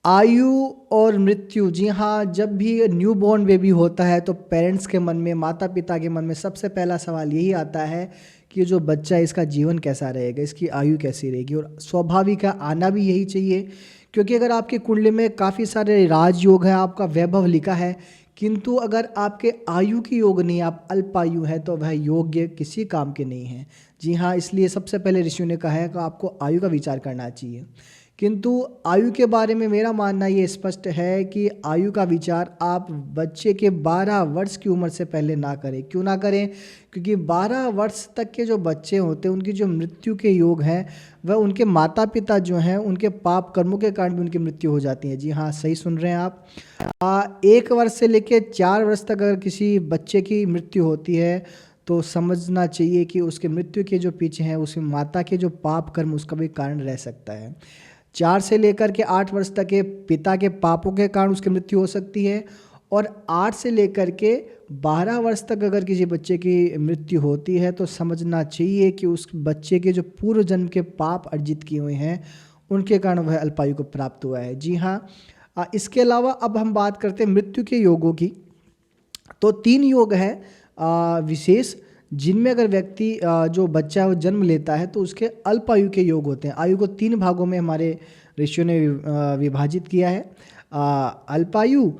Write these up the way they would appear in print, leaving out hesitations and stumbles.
आयु और मृत्यु, जी हाँ, जब भी न्यूबॉर्न बेबी होता है तो पेरेंट्स के मन में, माता पिता के मन में सबसे पहला सवाल यही आता है कि जो बच्चा है इसका जीवन कैसा रहेगा, इसकी आयु कैसी रहेगी। और स्वाभाविक है, आना भी यही चाहिए, क्योंकि अगर आपकी कुंडली में काफ़ी सारे राजयोग हैं, आपका वैभव लिखा है, किंतु अगर आपके आयु की योग नहीं, आप अल्पायु है, तो वह योग्य किसी काम के नहीं है। जी हाँ, इसलिए सबसे पहले ऋषियों ने कहा है कि आपको आयु का विचार करना चाहिए। किंतु आयु के बारे में मेरा मानना ये स्पष्ट है कि आयु का विचार आप बच्चे के 12 वर्ष की उम्र से पहले ना करें। क्यों ना करें? क्योंकि 12 वर्ष तक के जो बच्चे होते हैं उनकी जो मृत्यु के योग हैं वह उनके माता पिता जो हैं उनके पाप कर्मों के कारण भी उनकी मृत्यु हो जाती है। जी हाँ, सही सुन रहे हैं आप। 1 वर्ष से लेकर 4 वर्ष तक अगर किसी बच्चे की मृत्यु होती है तो समझना चाहिए कि उसके मृत्यु के जो पीछे हैं उसकी माता के जो पाप कर्म उसका भी कारण रह सकता है। 4 से लेकर के 8 वर्ष तक के पिता के पापों के कारण उसकी मृत्यु हो सकती है। और 8 से लेकर के 12 वर्ष तक अगर किसी बच्चे की मृत्यु होती है तो समझना चाहिए कि उस बच्चे के जो पूर्व जन्म के पाप अर्जित किए हुए हैं उनके कारण वह अल्पायु को प्राप्त हुआ है। जी हाँ, इसके अलावा अब हम बात करते हैं मृत्यु के योगों की। तो 3 योग हैं विशेष, जिनमें अगर व्यक्ति जो बच्चा वो जन्म लेता है तो उसके अल्पायु के योग होते हैं। आयु को 3 भागों में हमारे ऋषियों ने विभाजित किया है, अल्पायु,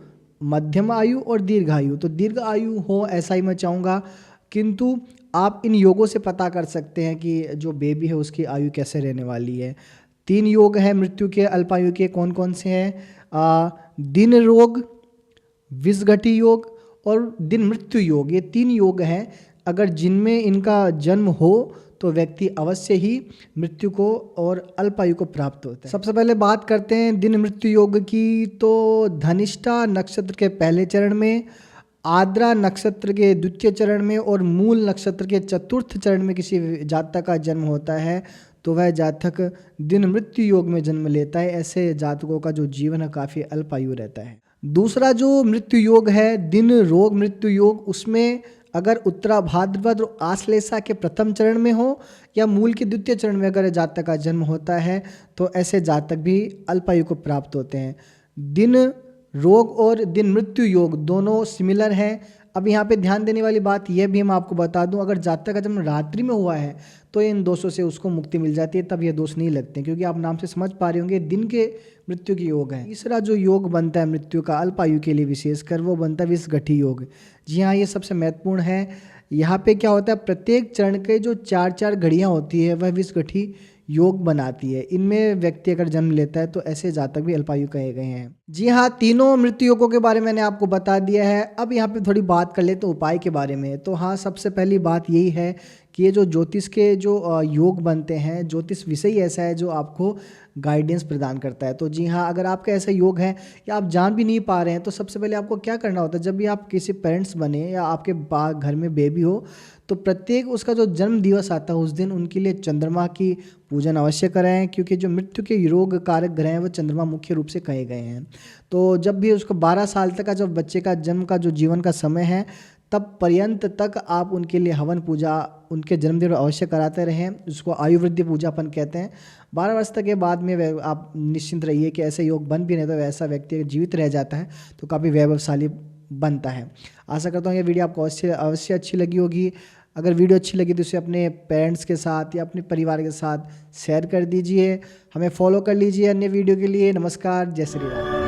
मध्यम आयु और दीर्घ आयु। तो दीर्घ आयु हो ऐसा ही मैं चाहूँगा, किंतु आप इन योगों से पता कर सकते हैं कि जो बेबी है उसकी आयु कैसे रहने वाली है। 3 योग हैं मृत्यु के अल्पायु के, कौन कौन से हैं? दिन रोग, विषघटी योग और दिन मृत्यु योग। ये 3 योग हैं, अगर जिनमें इनका जन्म हो तो व्यक्ति अवश्य ही मृत्यु को और अल्पायु को प्राप्त होता है। सबसे पहले बात करते हैं दिन मृत्यु योग की। तो धनिष्ठा नक्षत्र के पहले चरण में, आद्रा नक्षत्र के द्वितीय चरण में और मूल नक्षत्र के चतुर्थ चरण में किसी जातक का जन्म होता है तो वह जातक दिन मृत्यु योग में जन्म लेता है। ऐसे जातकों का जो जीवन है काफ़ी अल्पायु रहता है। दूसरा जो मृत्यु योग है दिन रोग मृत्यु योग, उसमें अगर उत्तरा भाद्रपद और आश्लेषा के प्रथम चरण में हो या मूल के द्वितीय चरण में अगर जातक का जन्म होता है तो ऐसे जातक भी अल्पायु को प्राप्त होते हैं। दिन रोग और दिन मृत्यु योग दोनों सिमिलर हैं। अब यहाँ पे ध्यान देने वाली बात यह भी हम आपको बता दूं, अगर जातक का जन्म रात्रि में हुआ है तो इन दोषों से उसको मुक्ति मिल जाती है, तब ये दोष नहीं लगते, क्योंकि आप नाम से समझ पा रहे होंगे दिन के मृत्यु के योग है। तीसरा जो योग बनता है मृत्यु का अल्पायु के लिए विशेषकर, वो बनता है विषघटी योग। जी हाँ, ये सबसे महत्वपूर्ण है। यहाँ पे क्या होता है, प्रत्येक चरण के जो 4-4 घड़ियाँ होती है वह विषघटी योग बनाती है। इनमें व्यक्ति अगर जन्म लेता है तो ऐसे जातक भी अल्पायु कहे गए हैं। जी हाँ, तीनों मृत्यु योगों के बारे में मैंने आपको बता दिया है। अब यहाँ पे थोड़ी बात कर लेते हैं उपाय के बारे में। तो हाँ, सबसे पहली बात यही है कि ये जो ज्योतिष के जो योग बनते हैं, ज्योतिष विषय ऐसा है जो आपको गाइडेंस प्रदान करता है। तो जी हाँ, अगर आपका ऐसा योग है या आप जान भी नहीं पा रहे हैं तो सबसे पहले आपको क्या करना होता है, जब भी आप किसी पेरेंट्स बने या आपके घर में बेबी हो तो प्रत्येक उसका जो जन्म दिवस आता है उस दिन उनके लिए चंद्रमा की पूजन अवश्य कराएं, क्योंकि जो मृत्यु के रोग कारक ग्रह हैं वो चंद्रमा मुख्य रूप से कहे गए हैं। तो जब भी उसको 12 साल तक का जब बच्चे का जन्म का जो जीवन का समय है तब पर्यंत तक आप उनके लिए हवन पूजा उनके जन्मदिन में अवश्य कराते रहें। उसको आयु वृद्धि पूजा अपन कहते हैं। 12 वर्ष तक के बाद में आप निश्चिंत रहिए कि ऐसे योग बन भी नहीं तो वैसा व्यक्ति जीवित रह जाता है तो काफ़ी वैभवशाली बनता है। आशा करता हूँ ये वीडियो आपको अवश्य अच्छी लगी होगी। अगर वीडियो अच्छी लगी तो इसे अपने पेरेंट्स के साथ या अपने परिवार के साथ शेयर कर दीजिए। हमें फॉलो कर लीजिए अन्य वीडियो के लिए। नमस्कार, जय श्री राम।